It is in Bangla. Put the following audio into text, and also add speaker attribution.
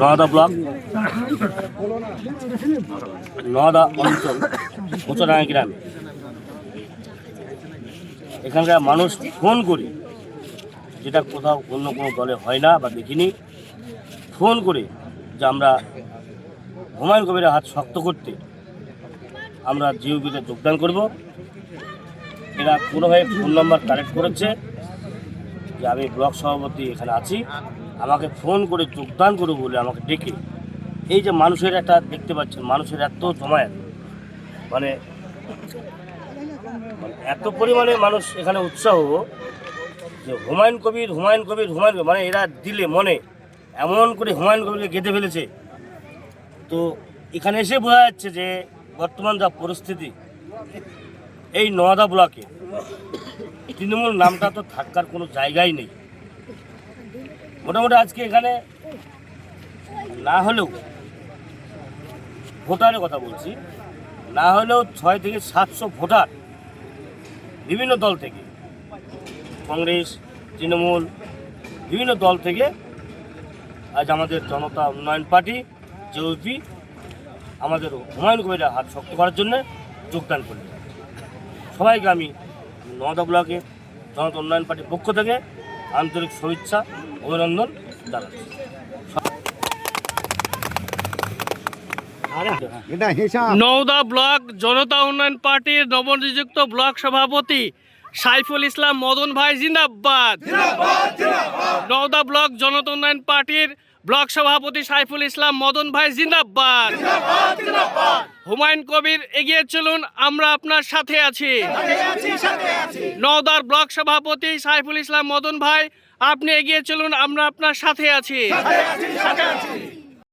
Speaker 1: নওদা ব্লক নওদা অঞ্চল মোচাডাঙ্গা গ্রামে এখানকার মানুষ ফোন করে, যেটা কোথাও অন্য কোনো দলে হয় না বা দেখিনি, ফোন করে যে আমরা হুমায়ুন কবিরের হাত শক্ত করতে আমরা জিওপিতে যোগদান করব। এরা কোনোভাবে ফোন নাম্বার কালেক্ট করেছে যে আমি ব্লক সভাপতি এখানে আছি, আমাকে ফোন করে যোগদান করবো বলে আমাকে ডেকে। এই যে মানুষের একটা দেখতে পাচ্ছেন, মানুষের এত জমায়েত, মানে এত পরিমাণে মানুষ এখানে উৎসাহ যে হুমায়ুন কবির হুমায়ুন কবির হুমায়ুন কবির, মানে এরা দিলে মনে এমন করে হুমায়ুন কবিরকে গেঁথে ফেলেছে। তো এখানে এসে বোঝা যাচ্ছে যে বর্তমান যা পরিস্থিতি, এই নওদা ব্লকে তৃণমূল নামটা তো থাকার কোনো জায়গাই নেই। মোটামুটি আজকে এখানে না হলেও, ভোটারের কথা বলছি, না হলেও 600 থেকে 700 ভোটার বিভিন্ন দল থেকে, কংগ্রেস, তৃণমূল, বিভিন্ন দল থেকে আজ আমাদের জনতা উন্নয়ন পার্টি জেওপি আমাদের হুমায়ুন কবিরের হাত শক্ত করার জন্য যোগদান করল। সবাইকে আমি নওদা ব্লকে জনতা উন্নয়ন পার্টির পক্ষ থেকে আন্তরিক শুভেচ্ছা অভিনন্দন জানাচ্ছি।
Speaker 2: নওদা ব্লক জনতা উন্নয়ন পার্টির নবনিযুক্ত ব্লক সভাপতি সাইফুল ইসলাম মদন ভাই জিন্দাবাদ। নওদা ব্লক জনতা উন্নয়ন পার্টির ব্লক সভাপতি সাইফুল ইসলাম মদন ভাই জিন্দাবাদ। হুমায়ুন কবির এগিয়ে চলুন, আমরা আপনার সাথে আছি। নওদার ব্লক সভাপতি সাইফুল ইসলাম মদন ভাই, আপনি এগিয়ে চলুন, আমরা আপনার সাথে আছি।